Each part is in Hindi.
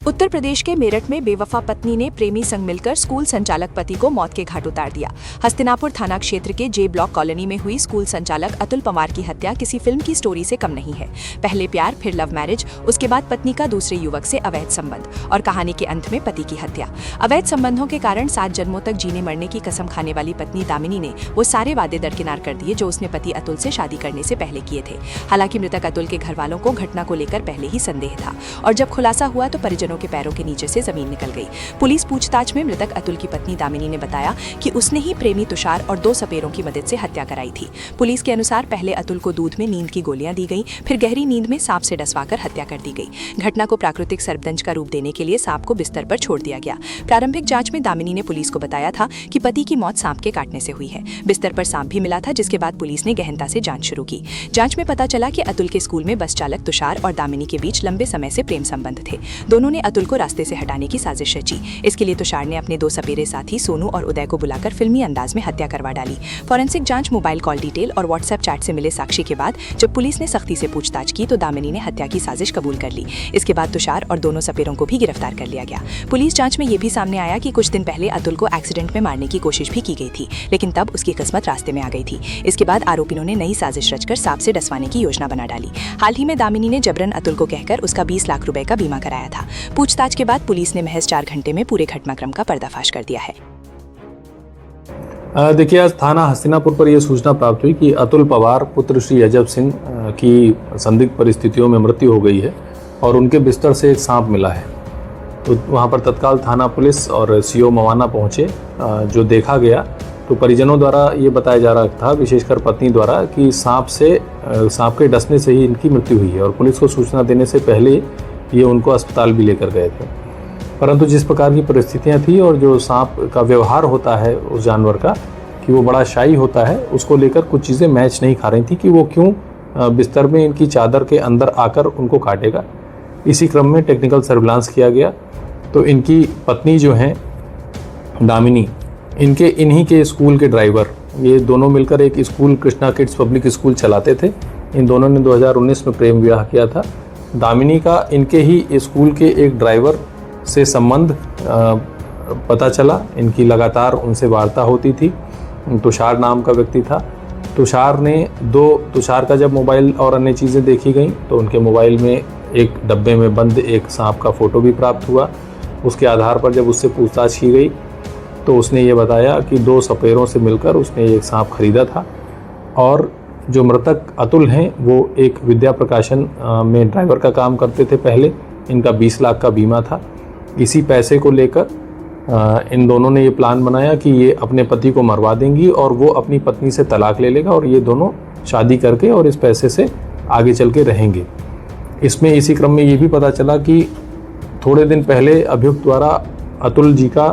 उत्तर प्रदेश के मेरठ में बेवफा पत्नी ने प्रेमी संग मिलकर स्कूल संचालक पति को मौत के घाट उतार दिया। हस्तिनापुर थाना क्षेत्र के जे ब्लॉक कॉलोनी में हुई स्कूल संचालक अतुल पवार की हत्या किसी फिल्म की स्टोरी से कम नहीं है। पहले प्यार, फिर लव मैरिज, उसके बाद पत्नी का दूसरे युवक से अवैध संबंध और कहानी के अंत में पति की हत्या। अवैध संबंधों के कारण 7 जन्मों तक जीने मरने की कसम खाने वाली पत्नी दामिनी ने वो सारे वादे दरकिनार कर दिए जो उसने पति अतुल से शादी करने से पहले किए थे। हालांकि मृतक अतुल के घर वालों को घटना को लेकर पहले ही संदेह था और जब खुलासा हुआ तो परिजनों के पैरों के नीचे से जमीन निकल गई। पुलिस पूछताछ में मृतक अतुल की पत्नी दामिनी ने बताया कि उसने ही प्रेमी तुषार और 2 सपेरों की मदद से हत्या कराई थी। पुलिस के अनुसार पहले अतुल को दूध में नींद की गोलियां दी गई, फिर गहरी नींद में सांप से डसवाकर हत्या कर दी गई। घटना को प्राकृतिक सर्पदंश का रूप देने के लिए सांप को बिस्तर पर छोड़ दिया गया। प्रारंभिक जांच में दामिनी ने पुलिस को बताया था कि पति की मौत सांप के काटने से हुई है। बिस्तर पर सांप भी मिला था, जिसके बाद पुलिस ने गहनता से जांच शुरू की। जांच में पता चला कि अतुल के स्कूल में बस चालक तुषार और दामिनी के बीच लंबे समय से प्रेम संबंध थे। दोनों ने अतुल को रास्ते से हटाने की साजिश रची। इसके लिए तुषार ने अपने 2 सपेरे साथी सोनू और उदय को बुलाकर फिल्मी अंदाज में हत्या करवा डाली। फॉरेंसिक जांच, मोबाइल कॉल डिटेल और व्हाट्सएप चैट से मिले साक्षी के बाद जब पुलिस ने सख्ती से पूछताछ की तो दामिनी ने हत्या की साजिश कबूल कर ली। इसके बाद तुषार और दोनों सपेरों को भी गिरफ्तार कर लिया गया। पुलिस जांच में ये भी सामने आया कि कुछ दिन पहले अतुल को एक्सीडेंट में मारने की कोशिश भी की गई थी, लेकिन तब उसकी किस्मत रास्ते में आ गई थी। इसके बाद आरोपियों ने नई साजिश रचकर सांप से डसवाने की योजना बना डाली। हाल ही में दामिनी ने जबरन अतुल को कहकर उसका 20 लाख रुपए का बीमा कराया था। पूछताछ के बाद पुलिस ने महज 4 घंटे में पूरे घटनाक्रम का पर्दाफाश कर दिया है। देखिए, आज थाना हस्तिनापुर पर यह सूचना प्राप्त हुई कि अतुल पवार पुत्र श्री अजब सिंह की संदिग्ध परिस्थितियों में मृत्यु हो गई है और उनके बिस्तर से एक सांप मिला है। तो वहां पर तत्काल थाना पुलिस और सीओ मवाना पहुंचे। जो देखा गया तो परिजनों द्वारा ये बताया जा रहा था, विशेषकर पत्नी द्वारा, कि सांप के डसने से ही इनकी मृत्यु हुई है और पुलिस को सूचना देने से पहले ये उनको अस्पताल भी लेकर गए थे। परंतु जिस प्रकार की परिस्थितियां थी और जो सांप का व्यवहार होता है उस जानवर का, कि वो बड़ा शाई होता है, उसको लेकर कुछ चीज़ें मैच नहीं खा रही थी कि वो क्यों बिस्तर में इनकी चादर के अंदर आकर उनको काटेगा। इसी क्रम में टेक्निकल सर्विलांस किया गया तो इनकी पत्नी जो हैं दामिनी, इन्हीं के स्कूल के ड्राइवर, ये दोनों मिलकर एक school, Krishna kids public school चलाते थे। इन दोनों ने 2019 में प्रेम विवाह किया था। दामिनी का इनके ही स्कूल के एक ड्राइवर से संबंध पता चला। इनकी लगातार उनसे वार्ता होती थी। तुषार नाम का व्यक्ति था। तुषार का जब मोबाइल और अन्य चीज़ें देखी गई तो उनके मोबाइल में एक डब्बे में बंद एक सांप का फोटो भी प्राप्त हुआ। उसके आधार पर जब उससे पूछताछ की गई तो उसने ये बताया कि 2 सपेरों से मिलकर उसने एक सांप खरीदा था और जो मृतक अतुल हैं वो एक विद्या प्रकाशन में ड्राइवर का काम करते थे पहले। इनका 20 लाख का बीमा था। इसी पैसे को लेकर इन दोनों ने ये प्लान बनाया कि ये अपने पति को मरवा देंगी और वो अपनी पत्नी से तलाक ले लेगा और ये दोनों शादी करके और इस पैसे से आगे चल के रहेंगे। इसमें इसी क्रम में ये भी पता चला कि थोड़े दिन पहले अभियुक्त द्वारा अतुल जी का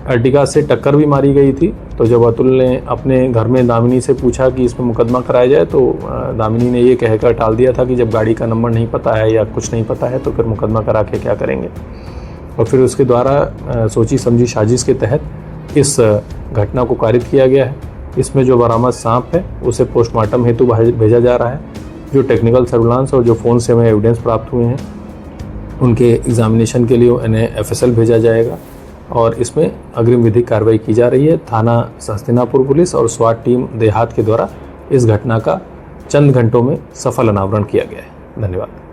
अर्टिगा से टक्कर भी मारी गई थी। तो जब अतुल ने अपने घर में दामिनी से पूछा कि इसमें मुकदमा कराया जाए तो दामिनी ने ये कहकर टाल दिया था कि जब गाड़ी का नंबर नहीं पता है या कुछ नहीं पता है तो फिर मुकदमा करा के क्या करेंगे। और फिर उसके द्वारा सोची समझी साजिश के तहत इस घटना को कारित किया गया है। इसमें जो बरामद सांप है उसे पोस्टमार्टम हेतु भेजा जा रहा है। जो टेक्निकल सर्विलांस और जो फ़ोन से हमें एविडेंस प्राप्त हुए हैं उनके एग्जामिनेशन के लिए इन्हें FSL भेजा जाएगा और इसमें अग्रिम विधिक कार्रवाई की जा रही है। थाना हस्तिनापुर पुलिस और स्वाट टीम देहात के द्वारा इस घटना का चंद घंटों में सफल अनावरण किया गया है। धन्यवाद।